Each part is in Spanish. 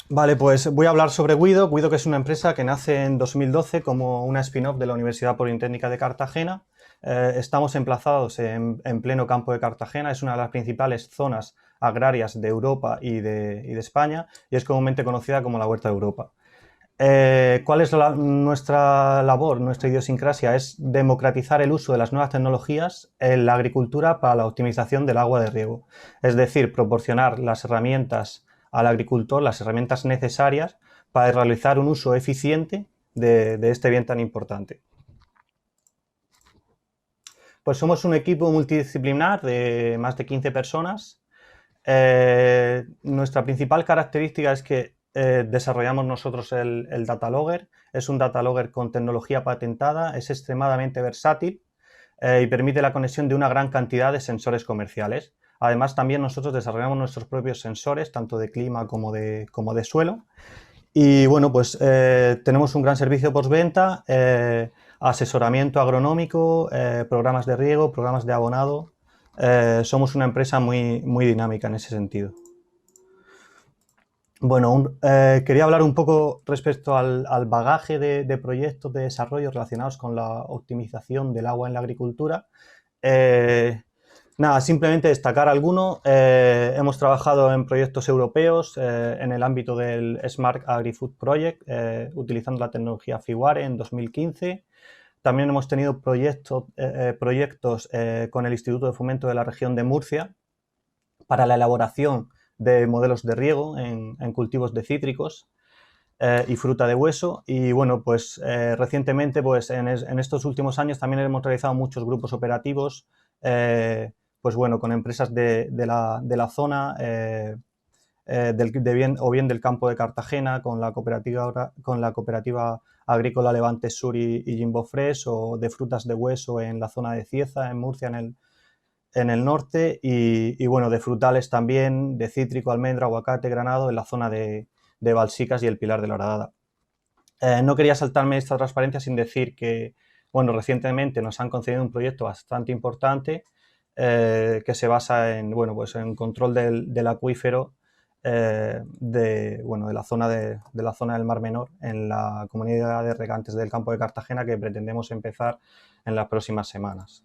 Vale, pues voy a hablar sobre Guido. Guido, que es una empresa que nace en 2012 como una spin-off de la Universidad Politécnica de Cartagena. Estamos emplazados en pleno campo de Cartagena. Es una de las principales zonas agrarias de Europa y de España y es comúnmente conocida como la Huerta de Europa. ¿Cuál es nuestra labor, nuestra idiosincrasia? Es democratizar el uso de las nuevas tecnologías en la agricultura para la optimización del agua de riego. Es decir, proporcionar las herramientas al agricultor, las herramientas necesarias para realizar un uso eficiente de este bien tan importante. Pues somos un equipo multidisciplinar de más de 15 personas. Nuestra principal característica es que desarrollamos nosotros el Data Logger. Es un Data Logger con tecnología patentada, es extremadamente versátil y permite la conexión de una gran cantidad de sensores comerciales. Además, también nosotros desarrollamos nuestros propios sensores, tanto de clima como de suelo. Y bueno, pues tenemos un gran servicio postventa, asesoramiento agronómico, programas de riego, programas de abonado. Somos una empresa muy dinámica en ese sentido. Bueno, quería hablar un poco respecto al bagaje de proyectos de desarrollo relacionados con la optimización del agua en la agricultura. Eh, Nada, simplemente destacar alguno. Hemos trabajado en proyectos europeos en el ámbito del Smart Agri-Food Project, utilizando la tecnología FIWARE en 2015. También hemos tenido proyectos con el Instituto de Fomento de la región de Murcia para la elaboración de modelos de riego en cultivos de cítricos y fruta de hueso. Y bueno, pues recientemente, pues en estos últimos años también hemos realizado muchos grupos operativos, pues bueno, con empresas de la zona, o bien del campo de Cartagena, con la cooperativa agrícola Levante Sur y Jimbo Fresh, o de frutas de hueso en la zona de Cieza, en Murcia, en el norte, y bueno, de frutales también, de cítrico, almendra, aguacate, granado, en la zona de Balsicas y el Pilar de la Horadada. No quería saltarme esta transparencia sin decir que, bueno, recientemente nos han concedido un proyecto bastante importante que se basa en, bueno, pues en control del acuífero bueno, de la zona del Mar Menor en la comunidad de regantes del campo de Cartagena, que pretendemos empezar en las próximas semanas.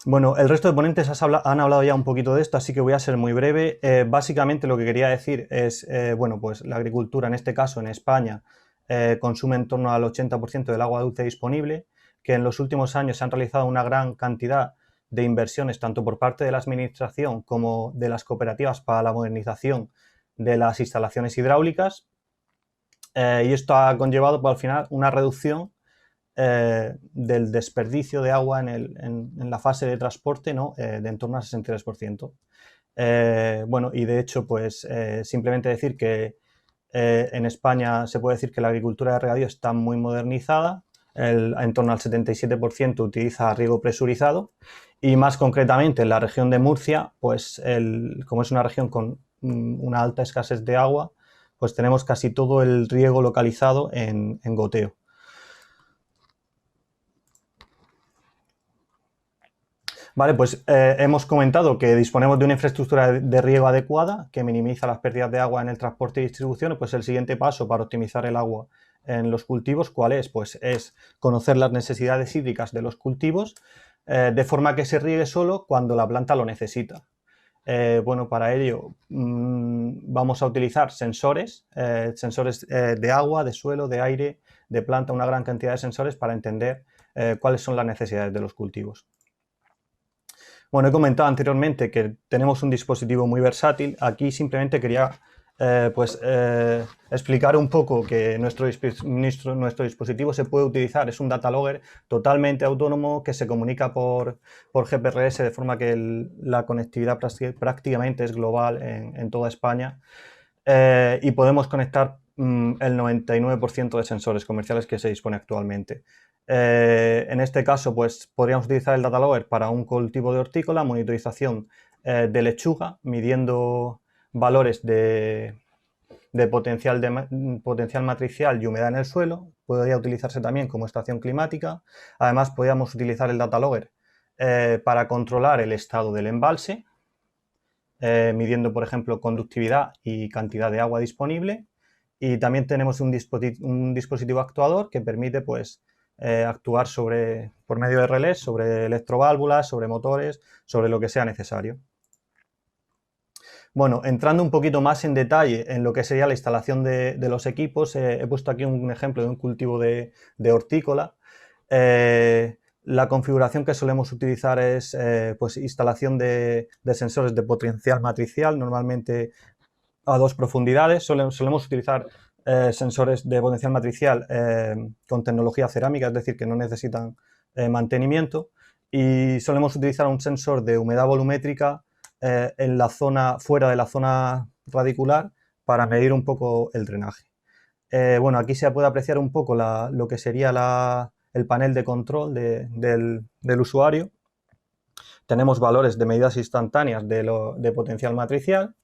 Bueno, el resto de ponentes han hablado ya un poquito de esto, así que voy a ser muy breve. Básicamente lo que quería decir es, bueno, pues la agricultura, en este caso en España, consume en torno al 80% del agua dulce disponible, que en los últimos años se han realizado una gran cantidad de inversiones, tanto por parte de la administración como de las cooperativas, para la modernización de las instalaciones hidráulicas, y esto ha conllevado, pues, al final, una reducción del desperdicio de agua en la fase de transporte, ¿no? De en torno al 63%. Bueno, y de hecho, pues simplemente decir que en España se puede decir que la agricultura de regadío está muy modernizada, en torno al 77% utiliza riego presurizado, y más concretamente en la región de Murcia, pues como es una región con una alta escasez de agua, pues tenemos casi todo el riego localizado en goteo. Vale, pues hemos comentado que disponemos de una infraestructura de riego adecuada que minimiza las pérdidas de agua en el transporte y distribución. Pues el siguiente paso para optimizar el agua en los cultivos, ¿cuál es? Pues es conocer las necesidades hídricas de los cultivos de forma que se riegue solo cuando la planta lo necesita. Bueno, para ello vamos a utilizar sensores de agua, de suelo, de aire, de planta, una gran cantidad de sensores para entender cuáles son las necesidades de los cultivos. Bueno, he comentado anteriormente que tenemos un dispositivo muy versátil. Aquí simplemente quería explicar un poco que nuestro dispositivo se puede utilizar. Es un data logger totalmente autónomo que se comunica por GPRS, de forma que la conectividad prácticamente es global en toda España. Y podemos conectar el 99% de sensores comerciales que se dispone actualmente. En este caso, pues podríamos utilizar el data logger para un cultivo de hortícola, monitorización de lechuga, midiendo valores de potencial matricial y humedad en el suelo. Podría utilizarse también como estación climática. Además, podríamos utilizar el data logger para controlar el estado del embalse. midiendo, por ejemplo, conductividad y cantidad de agua disponible. Y también tenemos un dispositivo actuador que permite pues, actuar por medio de relés sobre electroválvulas, sobre motores, sobre lo que sea necesario. Bueno, entrando un poquito más en detalle en lo que sería la instalación de los equipos, he puesto aquí un ejemplo de un cultivo de hortícola. La configuración que solemos utilizar es pues, instalación de sensores de potencial matricial, normalmente a 2 profundidades. Solemos utilizar sensores de potencial matricial con tecnología cerámica, es decir, que no necesitan mantenimiento. Y solemos utilizar un sensor de humedad volumétrica en la zona, fuera de la zona radicular, para medir un poco el drenaje. Bueno, aquí se puede apreciar un poco lo que sería el panel de control del usuario. Tenemos valores de medidas instantáneas de potencial matricial,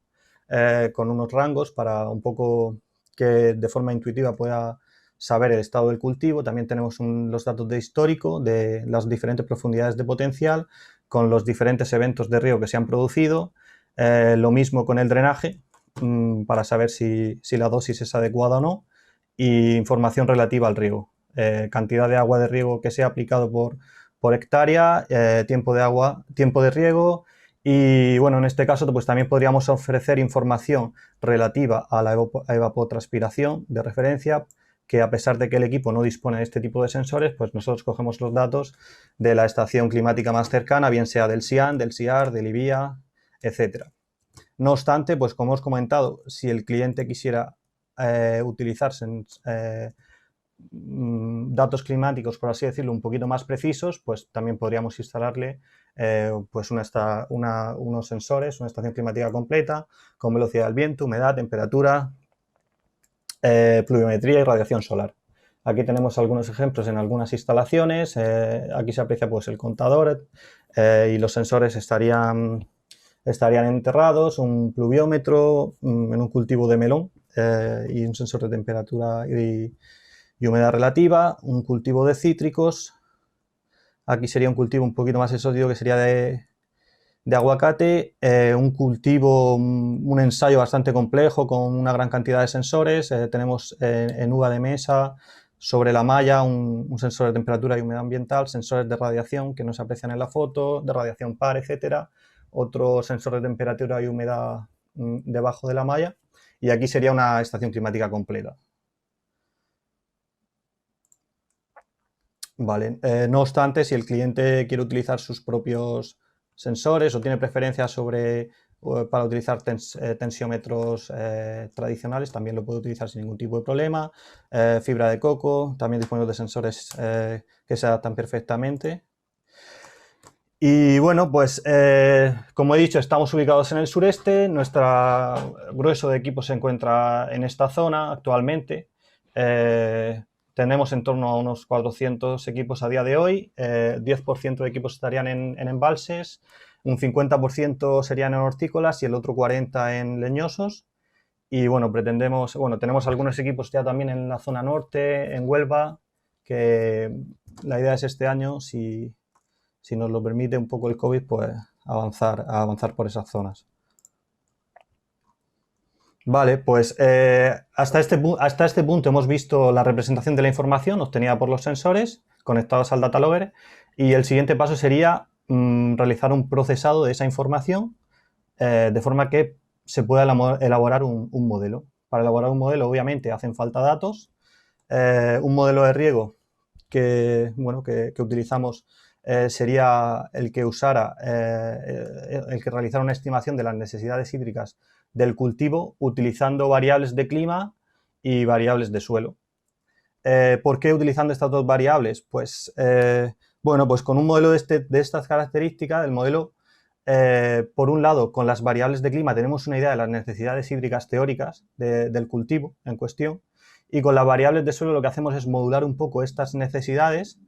con unos rangos para un poco que de forma intuitiva pueda saber el estado del cultivo. También tenemos los datos de histórico de las diferentes profundidades de potencial, con los diferentes eventos de riego que se han producido. Lo mismo con el drenaje, para saber si la dosis es adecuada o no, y información relativa al riego. Cantidad de agua de riego que se ha aplicado por hectárea, tiempo de riego. Y bueno, en este caso pues también podríamos ofrecer información relativa a la evapotranspiración de referencia, que a pesar de que el equipo no dispone de este tipo de sensores, pues nosotros cogemos los datos de la estación climática más cercana, bien sea del SIAN, del SIAR, del IBIA, etc. No obstante, pues como os he comentado, si el cliente quisiera utilizar datos climáticos, por así decirlo, un poquito más precisos, pues también podríamos instalarle pues unos sensores, una estación climática completa, con velocidad del viento, humedad, temperatura, pluviometría y radiación solar. Aquí tenemos algunos ejemplos en algunas instalaciones. Aquí se aprecia pues, el contador y los sensores estarían enterrados, un pluviómetro en un cultivo de melón y un sensor de temperatura y humedad relativa, un cultivo de cítricos. Aquí sería un cultivo un poquito más exótico, que sería de aguacate, un cultivo, un ensayo bastante complejo con una gran cantidad de sensores. Tenemos en uva de mesa, sobre la malla, un sensor de temperatura y humedad ambiental, sensores de radiación que no se aprecian en la foto, de radiación par, etcétera. Otro sensor de temperatura y humedad debajo de la malla. Y aquí sería una estación climática completa. Vale. No obstante, si el cliente quiere utilizar sus propios sensores o tiene preferencias para utilizar tensiómetros tradicionales, también lo puede utilizar sin ningún tipo de problema. Fibra de coco, también disponemos de sensores que se adaptan perfectamente. Y bueno, pues como he dicho, estamos ubicados en el sureste. Nuestro grueso de equipos se encuentra en esta zona actualmente. Tenemos en torno a unos 400 equipos a día de hoy. 10% de equipos estarían en embalses, un 50% serían en hortícolas y el otro 40% en leñosos. Y bueno, tenemos algunos equipos ya también en la zona norte, en Huelva, que la idea es este año, si nos lo permite un poco el COVID, pues avanzar por esas zonas. Vale, pues hasta este punto hemos visto la representación de la información obtenida por los sensores conectados al data logger, y el siguiente paso sería realizar un procesado de esa información de forma que se pueda elaborar un modelo. Para elaborar un modelo, obviamente, hacen falta datos. Un modelo de riego que utilizamos sería el que realizara una estimación de las necesidades hídricas del cultivo utilizando variables de clima y variables de suelo. ¿Por qué utilizando estas dos variables? Pues con un modelo de estas características, el modelo, por un lado, con las variables de clima tenemos una idea de las necesidades hídricas teóricas del cultivo en cuestión, y con las variables de suelo lo que hacemos es modular un poco estas necesidades,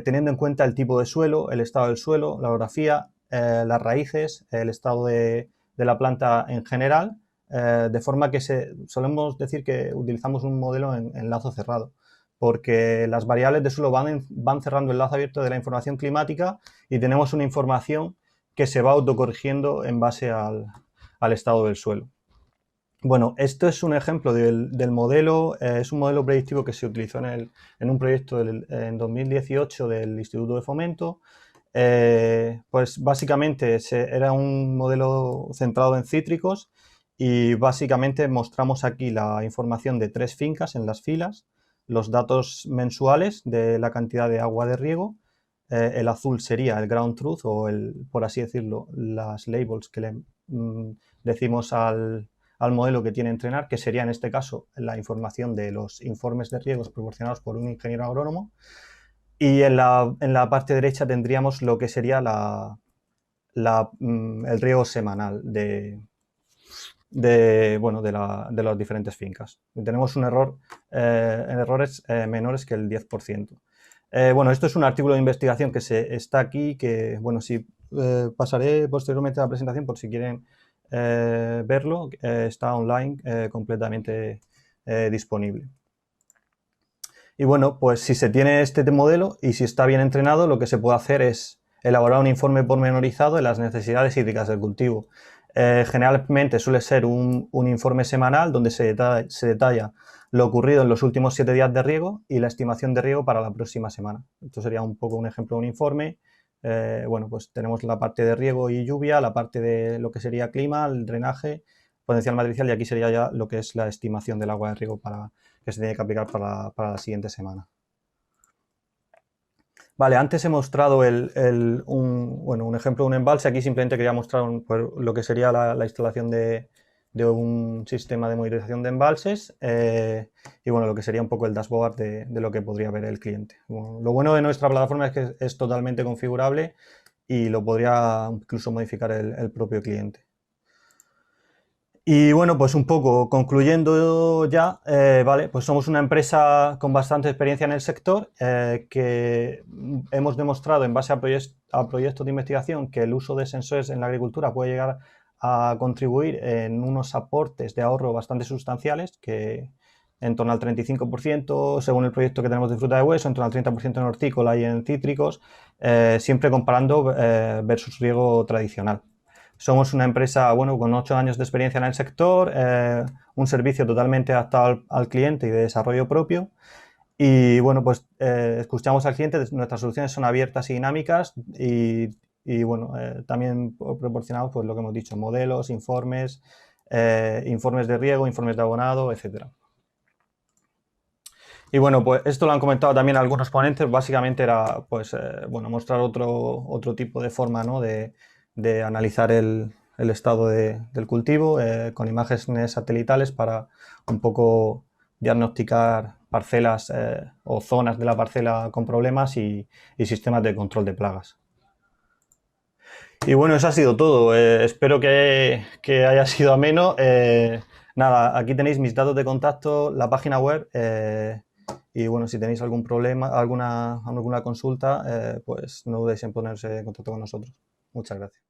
teniendo en cuenta el tipo de suelo, el estado del suelo, la orografía, las raíces, el estado de la planta en general, de forma que solemos decir que utilizamos un modelo en lazo cerrado, porque las variables de suelo van cerrando el lazo abierto de la información climática y tenemos una información que se va autocorrigiendo en base al al estado del suelo. Bueno, esto es un ejemplo del modelo, es un modelo predictivo que se utilizó en un proyecto en 2018 del Instituto de Fomento. Pues básicamente era un modelo centrado en cítricos y básicamente mostramos aquí la información de 3 fincas en las filas, los datos mensuales de la cantidad de agua de riego, el azul sería el ground truth o por así decirlo, las labels que le decimos al modelo que tiene entrenar, que sería en este caso la información de los informes de riegos proporcionados por un ingeniero agrónomo. Y en la parte derecha tendríamos lo que sería el riego semanal de las diferentes fincas. Tenemos un error en errores menores que el 10%. Bueno, esto es un artículo de investigación que está aquí, que, bueno, pasaré posteriormente a la presentación por si quieren verlo, está online completamente disponible. Y bueno, pues si se tiene este modelo y si está bien entrenado, lo que se puede hacer es elaborar un informe pormenorizado de las necesidades hídricas del cultivo. Generalmente suele ser un informe semanal donde se detalla lo ocurrido en los últimos 7 días de riego y la estimación de riego para la próxima semana. Esto sería un poco un ejemplo de un informe. Bueno, pues tenemos la parte de riego y lluvia, la parte de lo que sería clima, el drenaje, potencial matricial, y aquí sería ya lo que es la estimación del agua de riego que se tiene que aplicar para la siguiente semana. Vale, antes he mostrado un ejemplo de un embalse. Aquí simplemente quería mostrar lo que sería la instalación de un sistema de monitorización de embalses y bueno, lo que sería un poco el dashboard de lo que podría ver el cliente. Bueno, lo bueno de nuestra plataforma es que es totalmente configurable y lo podría incluso modificar el propio cliente. Y bueno, pues un poco concluyendo ya, vale, pues somos una empresa con bastante experiencia en el sector que hemos demostrado en base a proyectos de investigación que el uso de sensores en la agricultura puede llegar a contribuir en unos aportes de ahorro bastante sustanciales, que en torno al 35% según el proyecto que tenemos de fruta de hueso, en torno al 30% en hortícola y en cítricos, siempre comparando versus riego tradicional. Somos una empresa, bueno, con 8 años de experiencia en el sector, un servicio totalmente adaptado al cliente y de desarrollo propio. Y bueno, pues escuchamos al cliente, nuestras soluciones son abiertas y dinámicas y bueno, también proporcionamos pues lo que hemos dicho, modelos, informes de riego, informes de abonado, etcétera. Y bueno, pues esto lo han comentado también algunos ponentes, básicamente era pues bueno, mostrar otro tipo de forma, ¿no?, de analizar el estado del cultivo con imágenes satelitales para un poco diagnosticar parcelas o zonas de la parcela con problemas y sistemas de control de plagas. Y bueno, eso ha sido todo. Espero que haya sido ameno. Nada, aquí tenéis mis datos de contacto, la página web y bueno, si tenéis algún problema, alguna consulta, pues no dudéis en ponerse en contacto con nosotros. Muchas gracias.